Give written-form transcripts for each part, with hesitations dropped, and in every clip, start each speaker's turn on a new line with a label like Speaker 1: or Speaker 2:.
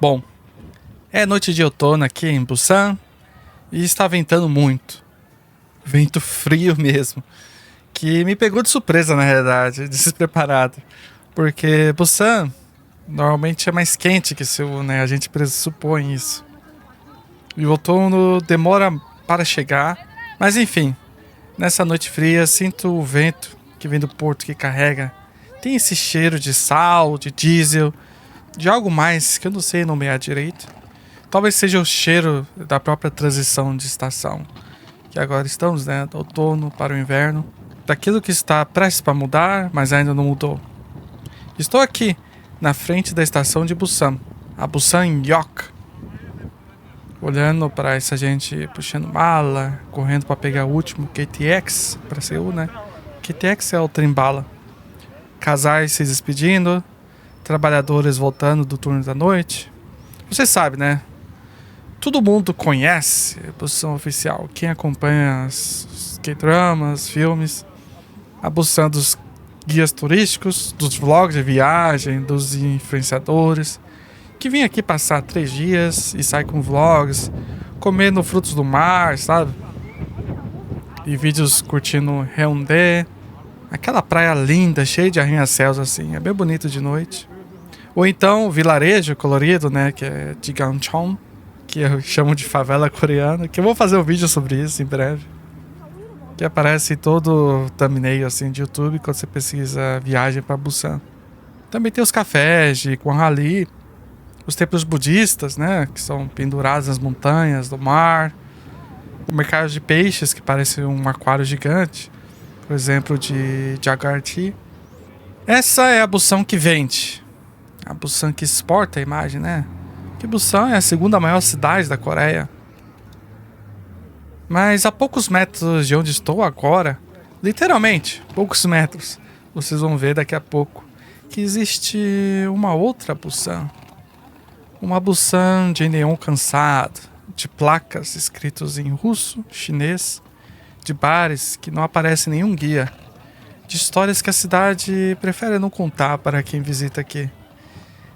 Speaker 1: Bom, é noite de outono aqui em Busan e está ventando muito. Vento frio mesmo. Que me pegou de surpresa, na realidade, despreparado. Porque Busan normalmente é mais quente que Seul, né? A gente pressupõe isso. E o outono demora para chegar. Mas enfim, nessa noite fria sinto o vento que vem do porto que carrega. Tem esse cheiro de sal, de diesel, de algo mais que eu não sei nomear direito. Talvez seja o cheiro da própria transição de estação. Que agora estamos, né, do outono para o inverno. Daquilo que está prestes para mudar, mas ainda não mudou. Estou aqui, na frente da estação de Busan, a Busan Yok. Olhando para essa gente puxando mala, correndo para pegar o último KTX para Seul, né? KTX é o trem-bala. Casais se despedindo, trabalhadores voltando do turno da noite. Você sabe, né? Todo mundo conhece a Busan oficial. Quem acompanha os K-dramas, filmes, a Busan dos guias turísticos, dos vlogs de viagem, dos influenciadores, que vem aqui passar 3 dias e sai com vlogs, comendo frutos do mar, sabe? E vídeos curtindo Haeundae, aquela praia linda, cheia de arranha-céus assim, é bem bonito de noite. Ou então o vilarejo colorido, né, que é Jigancheon, que eu chamo de favela coreana, que eu vou fazer um vídeo sobre isso em breve. Que aparece todo o thumbnail assim, de YouTube quando você pesquisa viagem para Busan. Também tem os cafés de Gwanghwaলি, os templos budistas, né, que são pendurados nas montanhas do mar. O mercado de peixes, que parece um aquário gigante, por exemplo, de Jagarthi. Essa é a Busan que vende. A Busan que exporta a imagem, né? Que Busan é a segunda maior cidade da Coreia. Mas a poucos metros de onde estou agora, literalmente, poucos metros, vocês vão ver daqui a pouco, que existe uma outra Busan. Uma Busan de neon cansado, de placas escritos em russo, chinês, de bares que não aparece nenhum guia, de histórias que a cidade prefere não contar para quem visita aqui.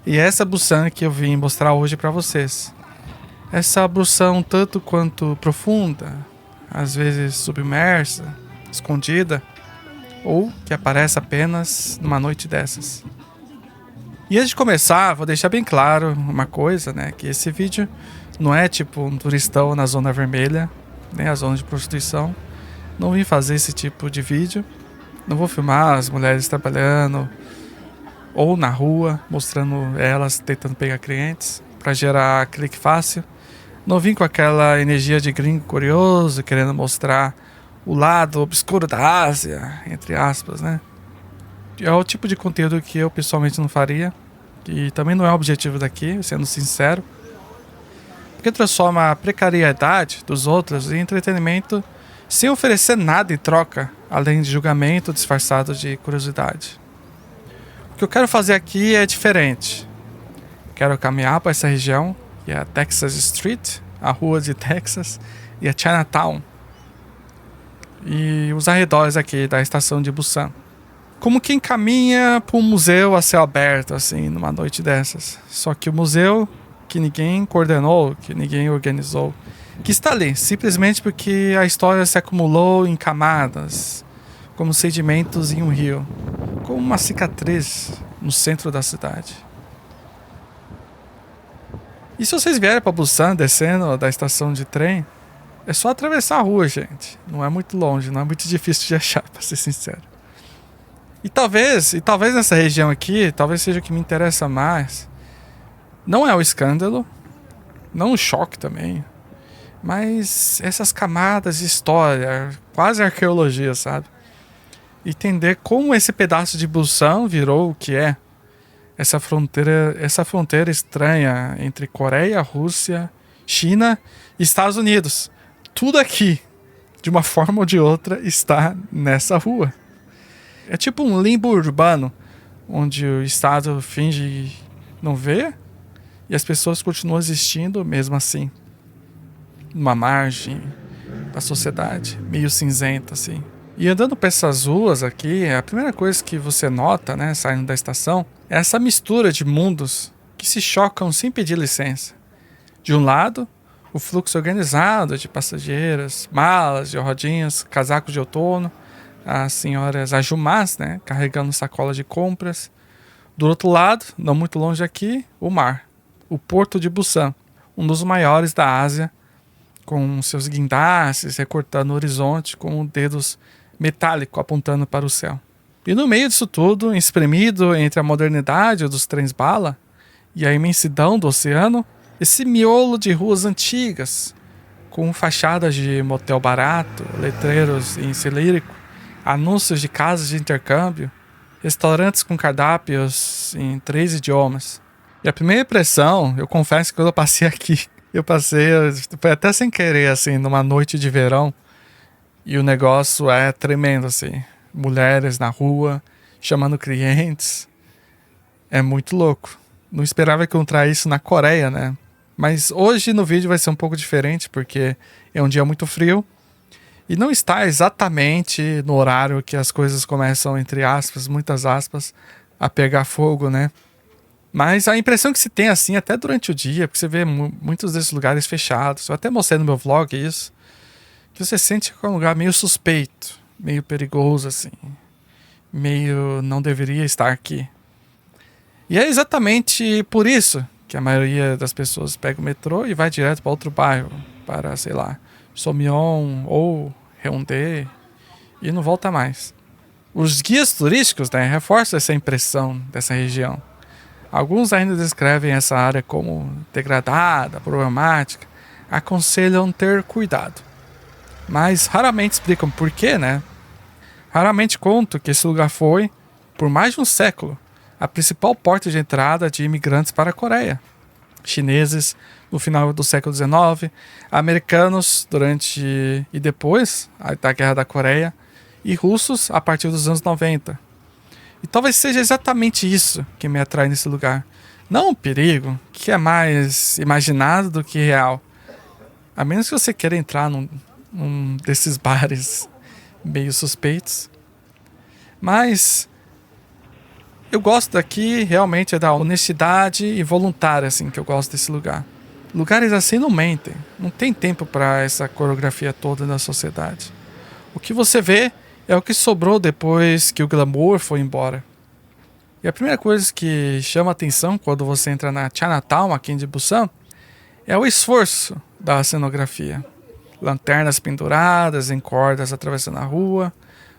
Speaker 1: E é essa Busan que eu vim mostrar hoje para vocês. Essa Busan um tanto quanto profunda, às vezes submersa, escondida, ou que aparece apenas numa noite dessas. E antes de começar, vou deixar bem claro uma coisa, né? Que esse vídeo não é tipo um turistão na zona vermelha, nem a zona de prostituição. Não vim fazer esse tipo de vídeo. Não vou filmar as mulheres trabalhando ou na rua, mostrando elas tentando pegar clientes para gerar clique fácil. Não vim com aquela energia de gringo curioso, querendo mostrar o lado obscuro da Ásia, entre aspas, né? É o tipo de conteúdo que eu pessoalmente não faria, e também não é o objetivo daqui, sendo sincero, porque transforma a precariedade dos outros em entretenimento sem oferecer nada em troca, além de julgamento disfarçado de curiosidade. O que eu quero fazer aqui é diferente. Quero caminhar para essa região, que é a Texas Street, a rua de Texas, e a Chinatown, e os arredores aqui da estação de Busan. Como quem caminha para um museu a céu aberto, assim, numa noite dessas. Só que o museu que ninguém coordenou, que ninguém organizou, que está ali, simplesmente porque a história se acumulou em camadas, como sedimentos em um rio, como uma cicatriz no centro da cidade. E se vocês vierem para Busan, descendo da estação de trem, é só atravessar a rua, gente. Não é muito longe, não é muito difícil de achar, para ser sincero. E talvez nessa região aqui, talvez seja o que me interessa mais. Não é o escândalo, não o choque também, mas essas camadas de história, quase arqueologia, sabe? Entender como esse pedaço de Busan virou o que é. Essa fronteira estranha entre Coreia, Rússia, China e Estados Unidos. Tudo aqui, de uma forma ou de outra, está nessa rua. É tipo um limbo urbano, onde o Estado finge não ver e as pessoas continuam existindo mesmo assim. Numa margem da sociedade, meio cinzenta assim. E andando por essas ruas aqui, a primeira coisa que você nota, né, saindo da estação, é essa mistura de mundos que se chocam sem pedir licença. De um lado, o fluxo organizado de passageiras, malas de rodinhas, casacos de outono, as senhoras ajumás, né, carregando sacolas de compras. Do outro lado, não muito longe aqui, o mar, o porto de Busan, um dos maiores da Ásia, com seus guindastes recortando o horizonte com dedos metálicos apontando para o céu. E no meio disso tudo, espremido entre a modernidade dos trens-bala e a imensidão do oceano, esse miolo de ruas antigas, com fachadas de motel barato, letreiros em cilírico, anúncios de casas de intercâmbio, restaurantes com cardápios em 3 idiomas. E a primeira impressão, eu confesso que quando eu passei aqui, foi até sem querer, assim, numa noite de verão, e o negócio é tremendo, assim. Mulheres na rua, chamando clientes. É muito louco. Não esperava encontrar isso na Coreia, né? Mas hoje no vídeo vai ser um pouco diferente, porque é um dia muito frio. E não está exatamente no horário que as coisas começam, entre aspas, muitas aspas, a pegar fogo, né? Mas a impressão que se tem, assim, até durante o dia, porque você vê muitos desses lugares fechados, eu até mostrei no meu vlog isso, que você sente que é um lugar meio suspeito, meio perigoso, assim, meio não deveria estar aqui. E é exatamente por isso que a maioria das pessoas pega o metrô e vai direto para outro bairro, para, sei lá, Somyeon ou Haeundae, e não volta mais. Os guias turísticos, né, reforçam essa impressão dessa região. Alguns ainda descrevem essa área como degradada, problemática, aconselham ter cuidado. Mas raramente explicam por quê, né? Raramente contam que esse lugar foi, por mais de um século, a principal porta de entrada de imigrantes para a Coreia. Chineses no final do século XIX, americanos durante e depois da Guerra da Coreia, e russos a partir dos anos 90. E talvez seja exatamente isso que me atrai nesse lugar. Não o perigo, que é mais imaginado do que real. A menos que você queira entrar num desses bares meio suspeitos. Mas eu gosto daqui, realmente é da honestidade e voluntária, assim, que eu gosto desse lugar. Lugares assim não mentem. Não tem tempo para essa coreografia toda da sociedade. O que você vê é o que sobrou depois que o glamour foi embora. E a primeira coisa que chama atenção quando você entra na Chinatown, aqui em Busan, é o esforço da cenografia. Lanternas penduradas em cordas atravessando a rua,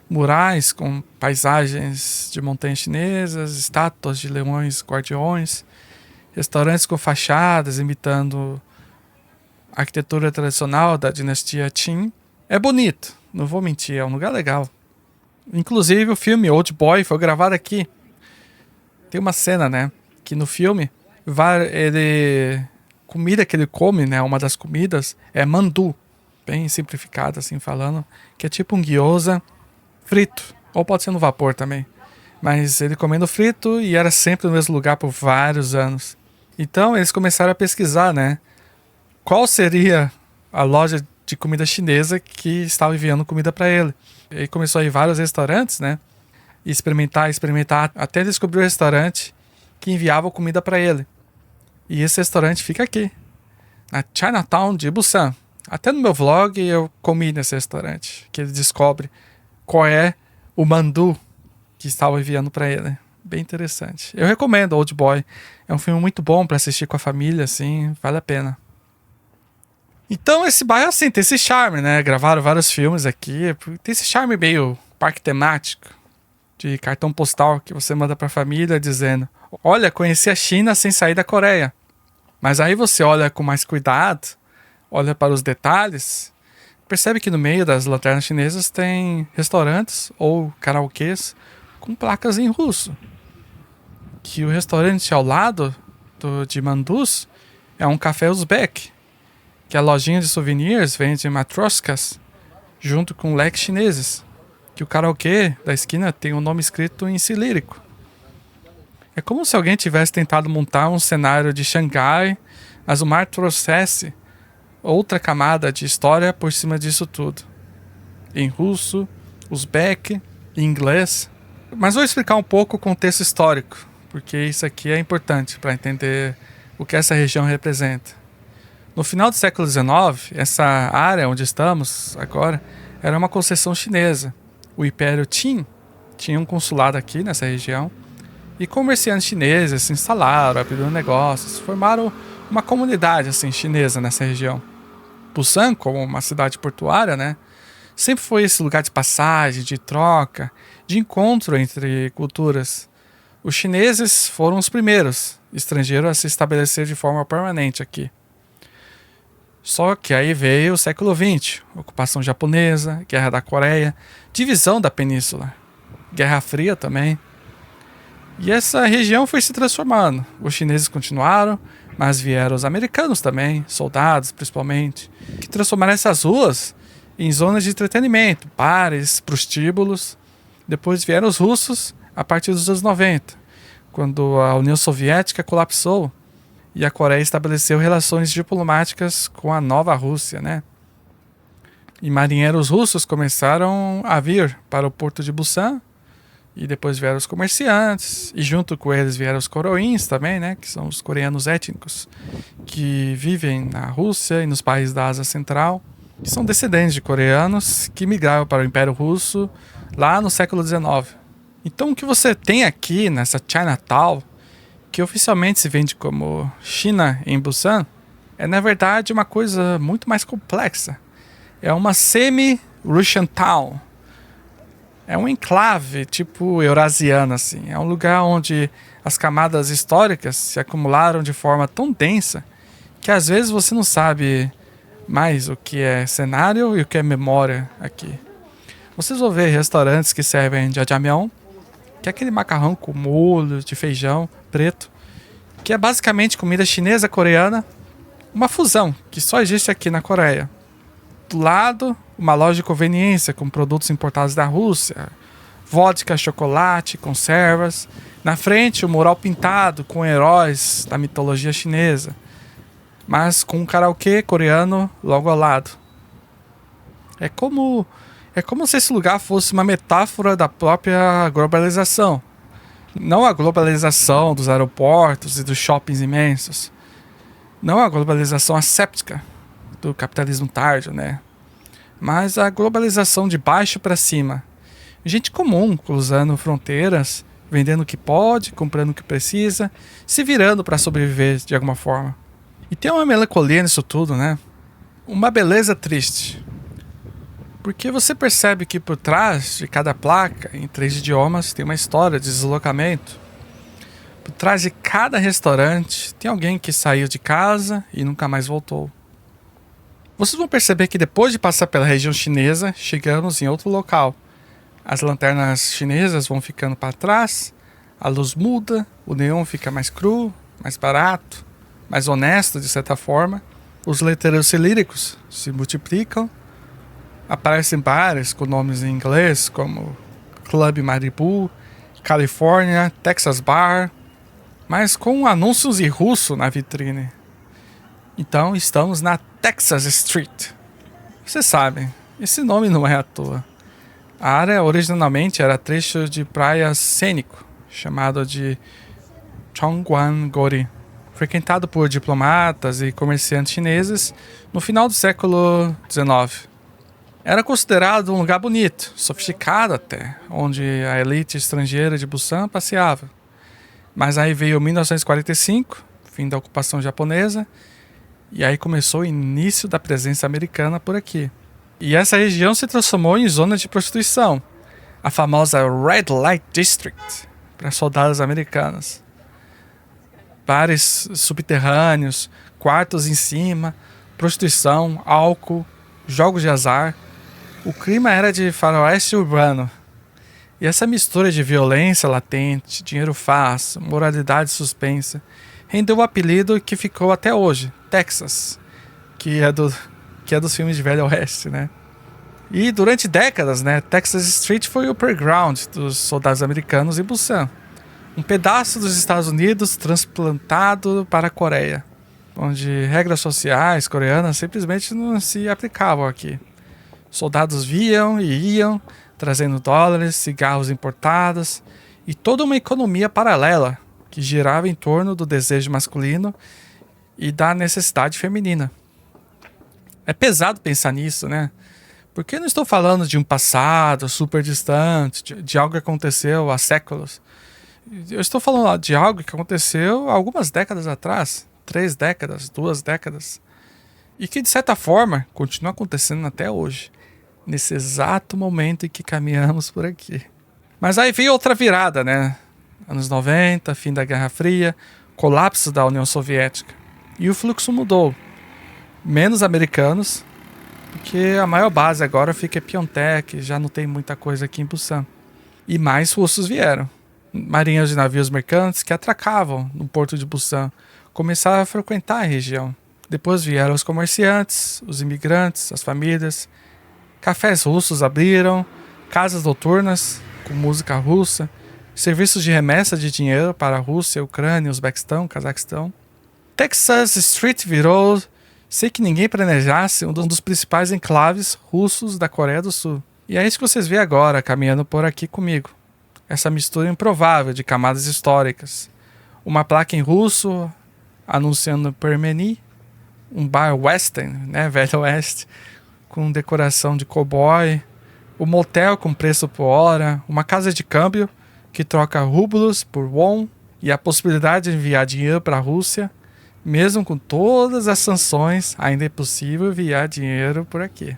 Speaker 1: murais com paisagens de montanhas chinesas, estátuas de leões guardiões, restaurantes com fachadas imitando a arquitetura tradicional da dinastia Qin. É bonito, não vou mentir, é um lugar legal. Inclusive o filme Old Boy foi gravado aqui. Tem uma cena, né, que no filme comida que ele come, né, uma das comidas é mandu, bem simplificado assim falando, que é tipo um gyoza frito, ou pode ser no vapor também. Mas ele comendo frito e era sempre no mesmo lugar por vários anos. Então eles começaram a pesquisar, né, qual seria a loja de comida chinesa que estava enviando comida para ele. Ele começou a ir em vários restaurantes, né, e experimentar, até descobrir o restaurante que enviava comida para ele. E esse restaurante fica aqui, na Chinatown de Busan. Até no meu vlog eu comi nesse restaurante, que ele descobre qual é o mandu que estava enviando para ele. Bem interessante. Eu recomendo Old Boy. É um filme muito bom para assistir com a família, assim, vale a pena. Então esse bairro, assim, tem esse charme, né? Gravaram vários filmes aqui. Tem esse charme meio parque temático, de cartão postal que você manda pra família dizendo: olha, conheci a China sem sair da Coreia. Mas aí você olha com mais cuidado, olha para os detalhes, percebe que no meio das lanternas chinesas tem restaurantes ou karaokês com placas em russo. Que o restaurante ao lado de mandus é um café uzbek, que a lojinha de souvenirs vende matroskas junto com leques chineses, que o karaokê da esquina tem um nome escrito em cilírico. É como se alguém tivesse tentado montar um cenário de Xangai, mas o mar trouxesse outra camada de história por cima disso tudo. Em russo, uzbek, em inglês. Mas vou explicar um pouco o contexto histórico, porque isso aqui é importante para entender o que essa região representa. No final do século XIX, essa área onde estamos agora era uma concessão chinesa. O Império Qing tinha um consulado aqui nessa região e comerciantes chineses se instalaram, abriram negócios, formaram uma comunidade assim chinesa nessa região. Busan, como uma cidade portuária, né, sempre foi esse lugar de passagem, de troca, de encontro entre culturas. Os chineses foram os primeiros estrangeiros a se estabelecer de forma permanente aqui. Só que aí veio o século XX, ocupação japonesa, Guerra da Coreia, divisão da península, Guerra Fria também. E essa região foi se transformando. Os chineses continuaram, mas vieram os americanos também, soldados principalmente, que transformaram essas ruas em zonas de entretenimento, bares, prostíbulos. Depois vieram os russos a partir dos anos 90, quando a União Soviética colapsou e a Coreia estabeleceu relações diplomáticas com a nova Rússia, né? E marinheiros russos começaram a vir para o porto de Busan, e depois vieram os comerciantes, e junto com eles vieram os coroins também, né? Que são os coreanos étnicos, que vivem na Rússia e nos países da Ásia Central, que são descendentes de coreanos que migraram para o Império Russo lá no século XIX. Então o que você tem aqui nessa Chinatown, que oficialmente se vende como China em Busan, é na verdade uma coisa muito mais complexa. É uma semi-Russian Town. É um enclave tipo eurasiano, assim. É um lugar onde as camadas históricas se acumularam de forma tão densa que às vezes você não sabe mais o que é cenário e o que é memória aqui. Vocês vão ver restaurantes que servem jjajangmyeon, que é aquele macarrão com molho de feijão preto, que é basicamente comida chinesa coreana, uma fusão que só existe aqui na Coreia. Do lado, uma loja de conveniência com produtos importados da Rússia, vodka, chocolate, conservas. Na frente, o mural pintado com heróis da mitologia chinesa, mas com um karaokê coreano logo ao lado. É como se esse lugar fosse uma metáfora da própria globalização. Não a globalização dos aeroportos e dos shoppings imensos. Não a globalização asséptica do capitalismo tardio, né? Mas a globalização de baixo para cima. Gente comum cruzando fronteiras, vendendo o que pode, comprando o que precisa, se virando para sobreviver de alguma forma. E tem uma melancolia nisso tudo, né? Uma beleza triste. Porque você percebe que por trás de cada placa, em 3 idiomas, tem uma história de deslocamento. Por trás de cada restaurante, tem alguém que saiu de casa e nunca mais voltou. Vocês vão perceber que depois de passar pela região chinesa, chegamos em outro local. As lanternas chinesas vão ficando para trás, a luz muda, o neon fica mais cru, mais barato, mais honesto de certa forma. Os letreiros cilíndricos se multiplicam. Aparecem bares com nomes em inglês como Club Malibu, California, Texas Bar, mas com anúncios em russo na vitrine. Então estamos na Texas Street. Vocês sabem, esse nome não é à toa. A área originalmente era trecho de praia cênico, chamado de Chongguan-gori, frequentado por diplomatas e comerciantes chineses no final do século XIX. Era considerado um lugar bonito, sofisticado até, onde a elite estrangeira de Busan passeava. Mas aí veio 1945, fim da ocupação japonesa, e aí começou o início da presença americana por aqui. E essa região se transformou em zona de prostituição, a famosa Red Light District, para soldados americanos. Bares subterrâneos, quartos em cima, prostituição, álcool, jogos de azar. O clima era de faroeste urbano. E essa mistura de violência latente, dinheiro fácil, moralidade suspensa, rendeu o apelido que ficou até hoje, Texas, que é dos filmes de Velho Oeste, né? E durante décadas, né, Texas Street foi o playground dos soldados americanos em Busan. Um pedaço dos Estados Unidos transplantado para a Coreia, onde regras sociais coreanas simplesmente não se aplicavam aqui. Soldados viam e iam, trazendo dólares, cigarros importados e toda uma economia paralela que girava em torno do desejo masculino e da necessidade feminina. É pesado pensar nisso, né? Porque eu não estou falando de um passado super distante, de algo que aconteceu há séculos. Eu estou falando de algo que aconteceu algumas décadas atrás, 3 décadas, 2 décadas, e que de certa forma continua acontecendo até hoje, nesse exato momento em que caminhamos por aqui. Mas aí veio outra virada, né? Anos 90, fim da Guerra Fria, colapso da União Soviética. E o fluxo mudou. Menos americanos, porque a maior base agora fica em Pyeongtaek, já não tem muita coisa aqui em Busan. E mais russos vieram. Marinhas de navios mercantes que atracavam no porto de Busan começaram a frequentar a região. Depois vieram os comerciantes, os imigrantes, as famílias. Cafés russos abriram, casas noturnas com música russa, serviços de remessa de dinheiro para a Rússia, Ucrânia, Uzbequistão, Cazaquistão. Texas Street virou, sem que ninguém planejasse, um dos principais enclaves russos da Coreia do Sul. E é isso que vocês veem agora, caminhando por aqui comigo. Essa mistura improvável de camadas históricas. Uma placa em russo anunciando Permeni, um bar western, né, velho oeste, com decoração de cowboy, um motel com preço por hora, uma casa de câmbio que troca rublos por won e a possibilidade de enviar dinheiro para a Rússia. Mesmo com todas as sanções, ainda é possível enviar dinheiro por aqui.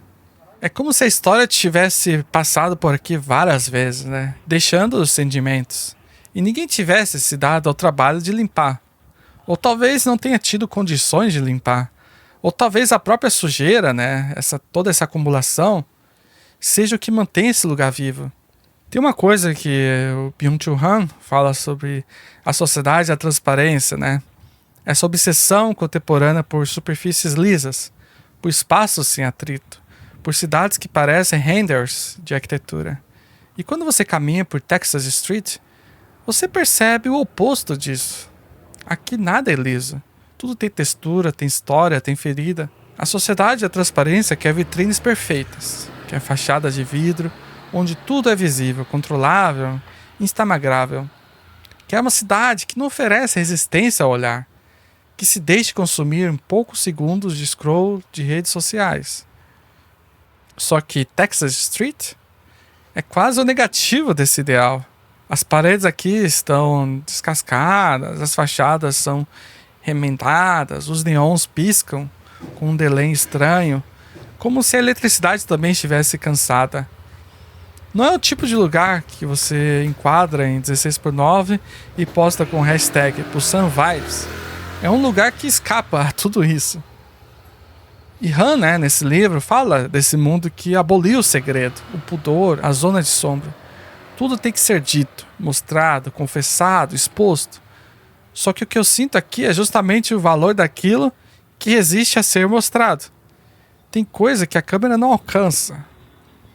Speaker 1: É como se a história tivesse passado por aqui várias vezes, né? Deixando os sentimentos. E ninguém tivesse se dado ao trabalho de limpar. Ou talvez não tenha tido condições de limpar. Ou talvez a própria sujeira, né? Toda essa acumulação, seja o que mantém esse lugar vivo. Tem uma coisa que o Byung-Chul Han fala sobre a sociedade e a transparência, né? Essa obsessão contemporânea por superfícies lisas, por espaços sem atrito, por cidades que parecem renders de arquitetura. E quando você caminha por Texas Street, você percebe o oposto disso. Aqui nada é liso. Tudo tem textura, tem história, tem ferida. A sociedade e a transparência quer vitrines perfeitas, quer fachadas de vidro, onde tudo é visível, controlável, instagrammável. Quer uma cidade que não oferece resistência ao olhar, que se deixe consumir em poucos segundos de scroll de redes sociais. Só que Texas Street é quase o negativo desse ideal. As paredes aqui estão descascadas, as fachadas são remendadas, os neons piscam com um delay estranho, como se a eletricidade também estivesse cansada. Não é o tipo de lugar que você enquadra em 16:9 e posta com o hashtag Busan Vibes. É um lugar que escapa a tudo isso. E Han, né, nesse livro, fala desse mundo que aboliu o segredo, o pudor, a zona de sombra. Tudo tem que ser dito, mostrado, confessado, exposto. Só que o que eu sinto aqui é justamente o valor daquilo que resiste a ser mostrado. Tem coisa que a câmera não alcança.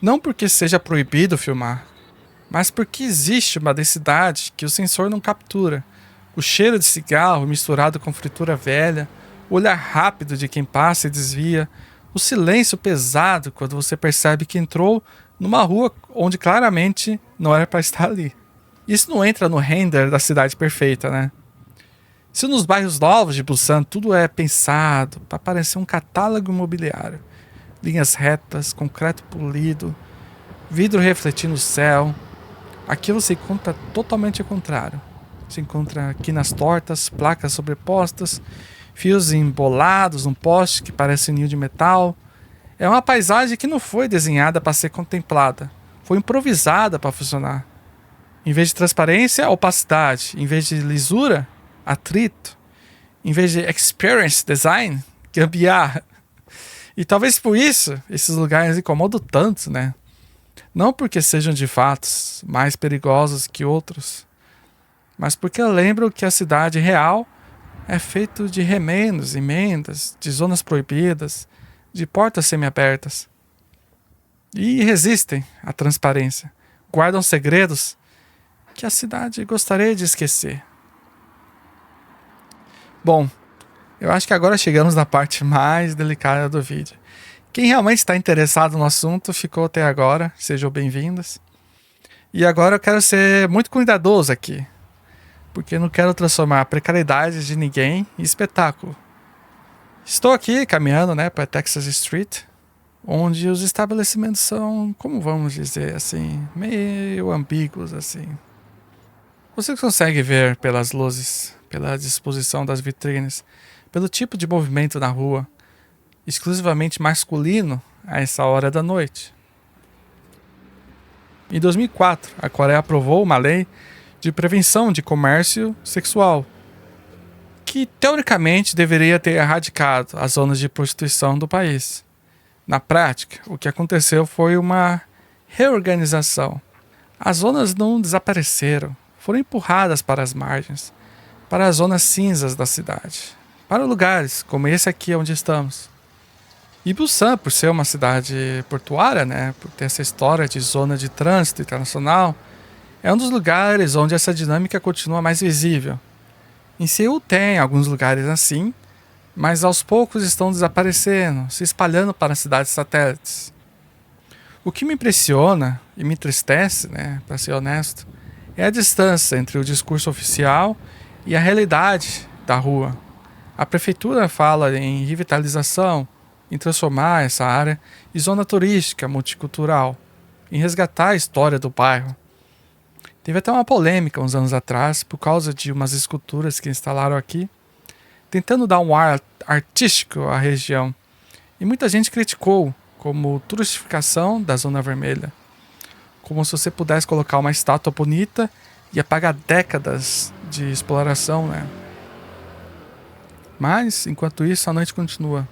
Speaker 1: Não porque seja proibido filmar, mas porque existe uma densidade que o sensor não captura. O cheiro de cigarro misturado com fritura velha, o olhar rápido de quem passa e desvia, o silêncio pesado quando você percebe que entrou numa rua onde claramente não era para estar ali. Isso não entra no render da cidade perfeita, né? Se nos bairros novos de Busan tudo é pensado para parecer um catálogo imobiliário, linhas retas, concreto polido, vidro refletindo o céu, aqui você encontra totalmente o contrário. Se encontra quinas tortas, placas sobrepostas, fios embolados num poste que parece um ninho de metal. É uma paisagem que não foi desenhada para ser contemplada, foi improvisada para funcionar. Em vez de transparência, opacidade. Em vez de lisura, atrito. Em vez de experience design, gambiarra. E talvez por isso esses lugares incomodam tanto, né? Não porque sejam de fato mais perigosos que outros, mas porque lembram que a cidade real é feita de remendos, emendas, de zonas proibidas, de portas semiabertas. E resistem à transparência. Guardam segredos que a cidade gostaria de esquecer. Bom, eu acho que agora chegamos na parte mais delicada do vídeo. Quem realmente está interessado no assunto ficou até agora, sejam bem-vindos. E agora eu quero ser muito cuidadoso aqui. porque não quero transformar a precariedade de ninguém em espetáculo. Estou aqui caminhando, né, para Texas Street, onde os estabelecimentos são, como vamos dizer assim, meio ambíguos assim. Você consegue ver pelas luzes, pela disposição das vitrines, pelo tipo de movimento na rua, exclusivamente masculino a essa hora da noite. Em 2004, a Coreia aprovou uma lei de prevenção de comércio sexual, que teoricamente deveria ter erradicado as zonas de prostituição do país. Na prática, o que aconteceu foi uma reorganização. As zonas não desapareceram, foram empurradas para as margens, para as zonas cinzas da cidade, para lugares como esse aqui onde estamos. E Busan, por ser uma cidade portuária, né, por ter essa história de zona de trânsito internacional, é um dos lugares onde essa dinâmica continua mais visível. Em Seul tem alguns lugares assim, mas aos poucos estão desaparecendo, se espalhando para cidades satélites. O que me impressiona e me entristece, né, para ser honesto, é a distância entre o discurso oficial e a realidade da rua. A prefeitura fala em revitalização, em transformar essa área em zona turística multicultural, em resgatar a história do bairro. Teve até uma polêmica uns anos atrás por causa de umas esculturas que instalaram aqui, tentando dar um ar artístico à região. E muita gente criticou como turistificação da Zona Vermelha. Como se você pudesse colocar uma estátua bonita e apagar décadas de exploração, né? Mas, enquanto isso, a noite continua.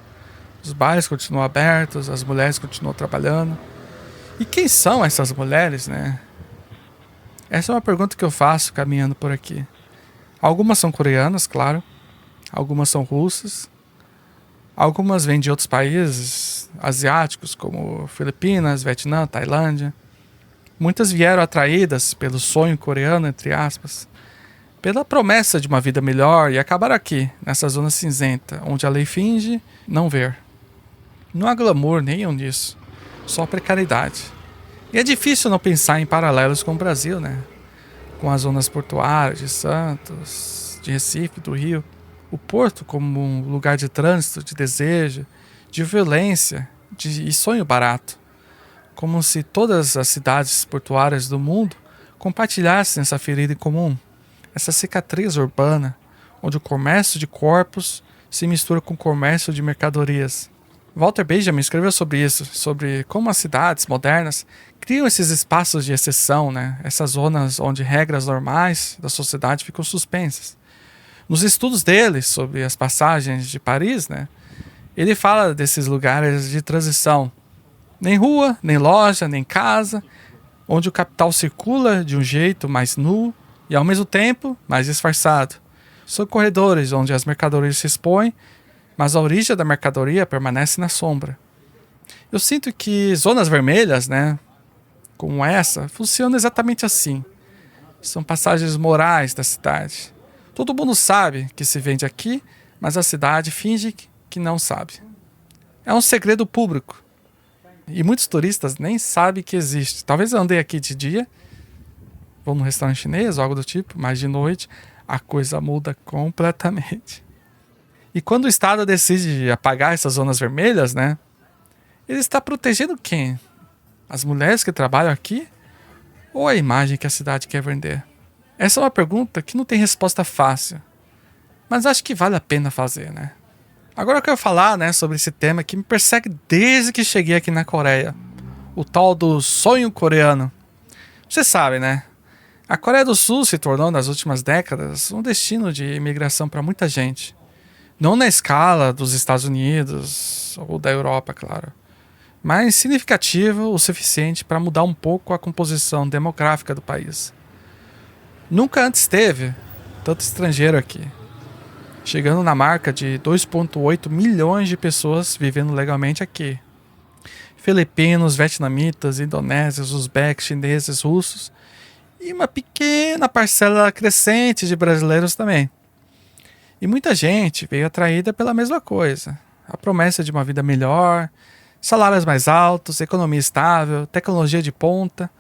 Speaker 1: Os bares continuam abertos, as mulheres continuam trabalhando. E quem são essas mulheres, né? Essa é uma pergunta que eu faço caminhando por aqui. Algumas são coreanas, claro. Algumas são russas. Algumas vêm de outros países asiáticos, como Filipinas, Vietnã, Tailândia. Muitas vieram atraídas pelo sonho coreano, entre aspas, pela promessa de uma vida melhor e acabaram aqui, nessa zona cinzenta, onde a lei finge não ver. Não há glamour nenhum nisso, só precariedade. E é difícil não pensar em paralelos com o Brasil, né? Com as zonas portuárias de Santos, de Recife, do Rio. O Porto como um lugar de trânsito, de desejo, de violência e sonho barato. Como se todas as cidades portuárias do mundo compartilhassem essa ferida em comum, essa cicatriz urbana, onde o comércio de corpos se mistura com o comércio de mercadorias. Walter Benjamin escreveu sobre isso, sobre como as cidades modernas criam esses espaços de exceção, né? Essas zonas onde regras normais da sociedade ficam suspensas. Nos estudos dele sobre as passagens de Paris, né, ele fala desses lugares de transição. Nem rua, nem loja, nem casa, onde o capital circula de um jeito mais nu e ao mesmo tempo mais disfarçado. São corredores onde as mercadorias se expõem, mas a origem da mercadoria permanece na sombra. Eu sinto que zonas vermelhas, né, como essa, funcionam exatamente assim. São passagens morais da cidade. Todo mundo sabe que se vende aqui, mas a cidade finge que não sabe. É um segredo público. E muitos turistas nem sabem que existe. Talvez eu andei aqui de dia, vou num restaurante chinês ou algo do tipo, mas de noite a coisa muda completamente. E quando o Estado decide apagar essas zonas vermelhas, né? Ele está protegendo quem? As mulheres que trabalham aqui? Ou a imagem que a cidade quer vender? Essa é uma pergunta que não tem resposta fácil. Mas acho que vale a pena fazer, né? Agora eu quero falar, né, sobre esse tema que me persegue desde que cheguei aqui na Coreia. O tal do sonho coreano. Você sabe, né? A Coreia do Sul se tornou, nas últimas décadas, um destino de imigração para muita gente. Não na escala dos Estados Unidos ou da Europa, claro, mas significativo o suficiente para mudar um pouco a composição demográfica do país. Nunca antes teve tanto estrangeiro aqui, chegando na marca de 2,8 milhões de pessoas vivendo legalmente aqui. Filipinos, vietnamitas, indonésios, uzbeques, chineses, russos e uma pequena parcela crescente de brasileiros também. E muita gente veio atraída pela mesma coisa. A promessa de uma vida melhor, salários mais altos, economia estável, tecnologia de ponta.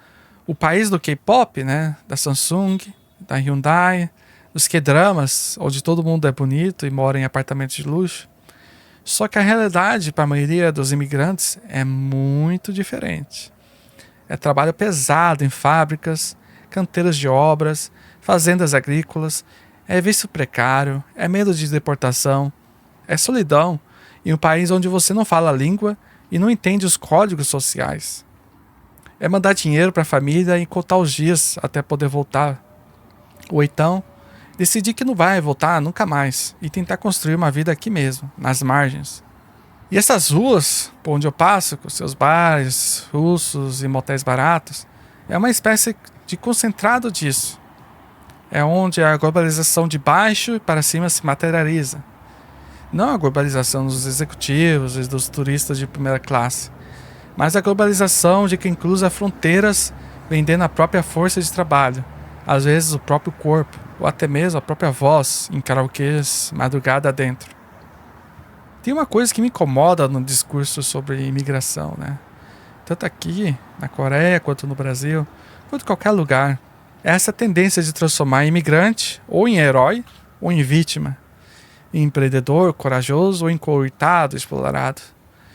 Speaker 1: O país do K-pop, né? Da Samsung, da Hyundai, Os K-dramas, onde todo mundo é bonito e mora em apartamentos de luxo. Só que a realidade para a maioria dos imigrantes é muito diferente. É trabalho pesado em fábricas, canteiros de obras, fazendas agrícolas, é visto precário, é medo de deportação, é solidão em um país onde você não fala a língua e não entende os códigos sociais. É mandar dinheiro para a família e contar os dias até poder voltar. Ou então, decidir que não vai voltar nunca mais e tentar construir uma vida aqui mesmo, nas margens. E essas ruas, por onde eu passo, com seus bares russos e motéis baratos, é uma espécie de concentrado disso. É onde a globalização de baixo para cima se materializa. Não a globalização dos executivos e dos turistas de primeira classe, mas a globalização de quem cruza fronteiras vendendo a própria força de trabalho, às vezes o próprio corpo, ou até mesmo a própria voz em karaokês madrugada adentro. Tem uma coisa que me incomoda no discurso sobre imigração, né? Tanto aqui, na Coreia, quanto no Brasil, quanto em qualquer lugar. É essa tendência de transformar imigrante ou em herói ou em vítima. Em empreendedor, corajoso ou em coitado, explorado.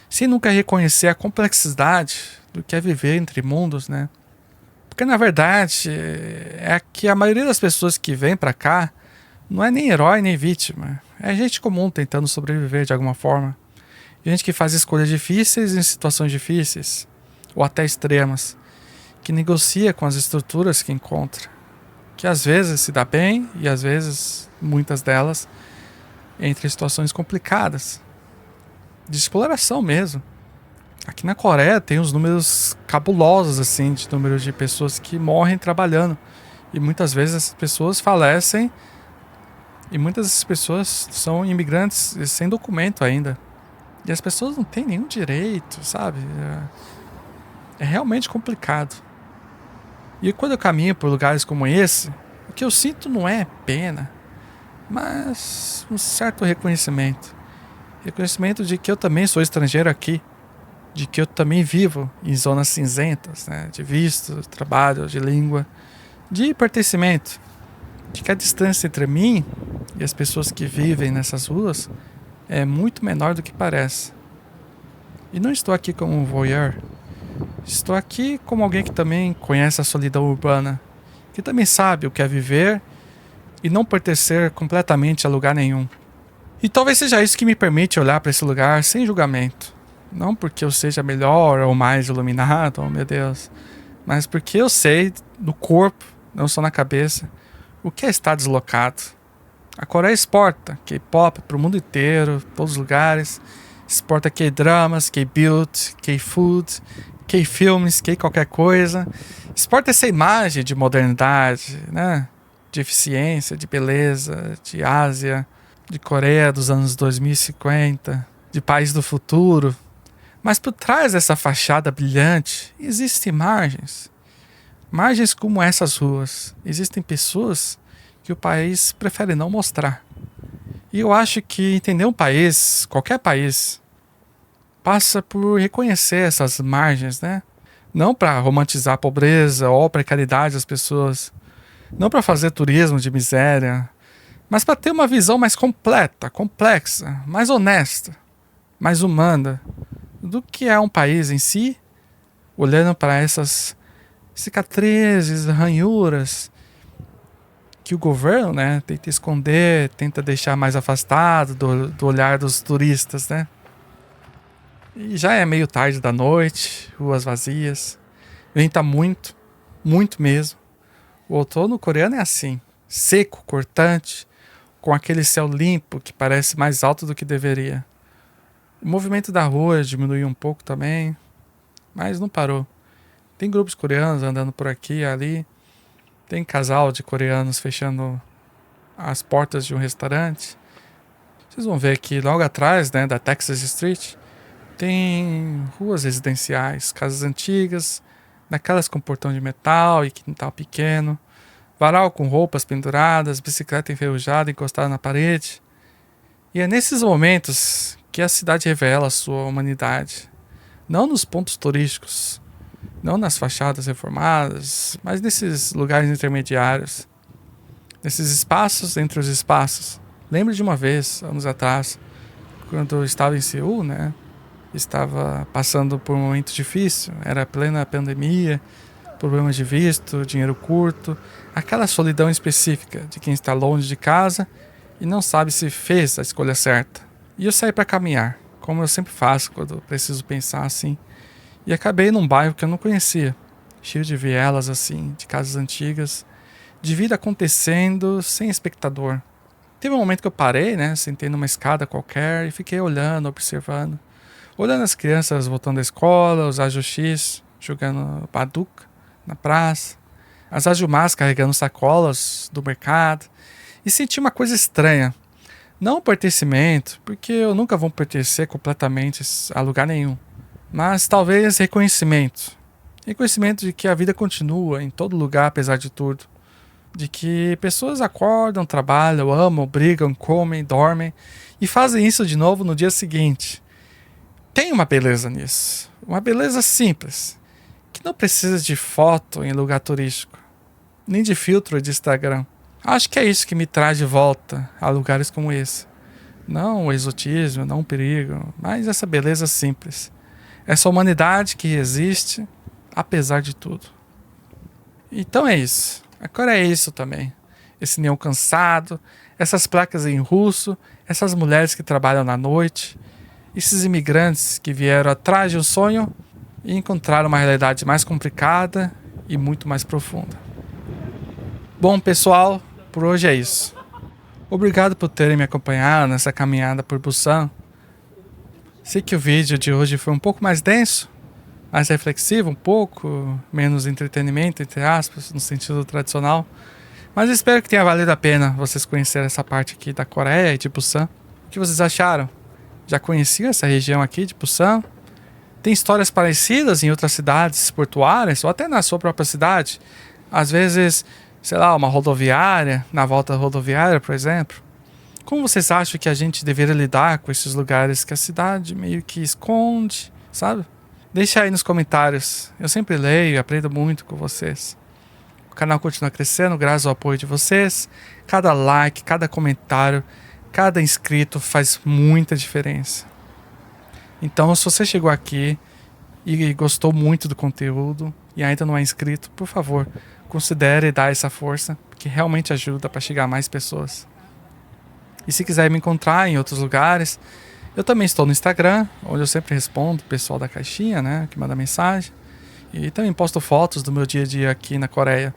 Speaker 1: Sem nunca reconhecer a complexidade do que é viver entre mundos, né? Porque na verdade é que a maioria das pessoas que vem pra cá não é nem herói nem vítima. É gente comum tentando sobreviver de alguma forma. Gente que faz escolhas difíceis em situações difíceis, ou até extremas, que negocia com as estruturas que encontra, que às vezes se dá bem e às vezes, muitas delas, entre situações complicadas, de exploração mesmo. Aqui na Coreia tem uns números cabulosos assim, de números de pessoas que morrem trabalhando, e muitas vezes essas pessoas falecem. E muitas dessas pessoas são imigrantes sem documento ainda. E as pessoas não têm nenhum direito, sabe? É realmente complicado. E quando eu caminho por lugares como esse, o que eu sinto não é pena, mas um certo reconhecimento. Reconhecimento de que eu também sou estrangeiro aqui. De que eu também vivo em zonas cinzentas, né? De visto, de trabalho, de língua, de pertencimento. De que a distância entre mim e as pessoas que vivem nessas ruas é muito menor do que parece. E não estou aqui como um voyeur. Estou aqui como alguém que também conhece a solidão urbana, que também sabe o que é viver e não pertencer completamente a lugar nenhum. E talvez seja isso que me permite olhar para esse lugar sem julgamento. Não porque eu seja melhor ou mais iluminado, oh meu Deus, mas porque eu sei no corpo, não só na cabeça, o que é estar deslocado. A Coreia exporta K-pop para o mundo inteiro, todos os lugares. Exporta K-dramas, K-beauty, K-food, K-filmes, K-qualquer coisa. Exporta essa imagem de modernidade, né? De eficiência, de beleza, de Ásia, de Coreia dos anos 2050, de país do futuro. Mas por trás dessa fachada brilhante, existem margens. Margens como essas ruas. Existem pessoas que o país prefere não mostrar. E eu acho que entender um país, qualquer país, passa por reconhecer essas margens, né? Não para romantizar a pobreza ou a precariedade das pessoas. Não para fazer turismo de miséria. Mas para ter uma visão mais completa, complexa, mais honesta, mais humana do que é um país em si, olhando para essas cicatrizes, ranhuras que o governo, né, tenta esconder, tenta deixar mais afastado do olhar dos turistas, né? E já é meio tarde da noite, ruas vazias, venta muito, muito mesmo. O outono coreano é assim, seco, cortante, com aquele céu limpo que parece mais alto do que deveria. O movimento da rua diminuiu um pouco também, mas não parou. Tem grupos coreanos andando por aqui e ali. Tem casal de coreanos fechando as portas de um restaurante. Vocês vão ver que logo atrás, né, da Texas Street, tem ruas residenciais, casas antigas, daquelas com portão de metal e quintal pequeno, varal com roupas penduradas, bicicleta enferrujada encostada na parede. E é nesses momentos que a cidade revela a sua humanidade. Não nos pontos turísticos, não nas fachadas reformadas, mas nesses lugares intermediários. nesses espaços entre os espaços. Lembro de uma vez, anos atrás, quando eu estava em Seul, né? Estava passando por um momento difícil, era plena pandemia, problemas de visto, dinheiro curto, aquela solidão específica de quem está longe de casa e não sabe se fez a escolha certa. E eu saí para caminhar, como eu sempre faço quando preciso pensar assim, e acabei num bairro que eu não conhecia, cheio de vielas assim, de casas antigas, de vida acontecendo sem espectador. Teve um momento que eu parei, né, sentei numa escada qualquer e fiquei olhando, observando. Olhando as crianças voltando da escola, os ajuxis jogando baduca na praça, as ajumás carregando sacolas do mercado, e senti uma coisa estranha. Não pertencimento, porque eu nunca vou pertencer completamente a lugar nenhum, mas talvez reconhecimento. Reconhecimento de que a vida continua em todo lugar apesar de tudo. De que pessoas acordam, trabalham, amam, brigam, comem, dormem e fazem isso de novo no dia seguinte. Tem uma beleza nisso, uma beleza simples, que não precisa de foto em lugar turístico, nem de filtro de Instagram. Acho que é isso que me traz de volta a lugares como esse. Não o exotismo, não o perigo, mas essa beleza simples. Essa humanidade que existe, apesar de tudo. Então é isso. Agora é isso também. Esse neon cansado, essas placas em russo, essas mulheres que trabalham na noite, esses imigrantes que vieram atrás de um sonho e encontraram uma realidade mais complicada e muito mais profunda. Bom, pessoal, por hoje é isso. Obrigado por terem me acompanhado nessa caminhada por Busan. Sei que o vídeo de hoje foi um pouco mais denso, mais reflexivo, um pouco menos entretenimento, entre aspas, no sentido tradicional. Mas espero que tenha valido a pena vocês conhecerem essa parte aqui da Coreia e de Busan. O que vocês acharam? Já conheciam essa região aqui de Busan? Tem histórias parecidas em outras cidades portuárias ou até na sua própria cidade? Às vezes, sei lá, uma rodoviária, na volta rodoviária, por exemplo. Como vocês acham que a gente deveria lidar com esses lugares que a cidade meio que esconde, sabe? Deixa aí nos comentários. Eu sempre leio e aprendo muito com vocês. O canal continua crescendo graças ao apoio de vocês. Cada like, cada comentário, cada inscrito faz muita diferença. Então, se você chegou aqui e gostou muito do conteúdo e ainda não é inscrito, por favor, considere dar essa força, porque realmente ajuda para chegar a mais pessoas. E se quiser me encontrar em outros lugares, eu também estou no Instagram, onde eu sempre respondo o pessoal da caixinha, né, que manda mensagem. E também posto fotos do meu dia a dia aqui na Coreia.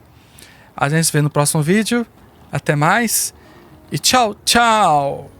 Speaker 1: A gente se vê no próximo vídeo. Até mais e tchau, tchau!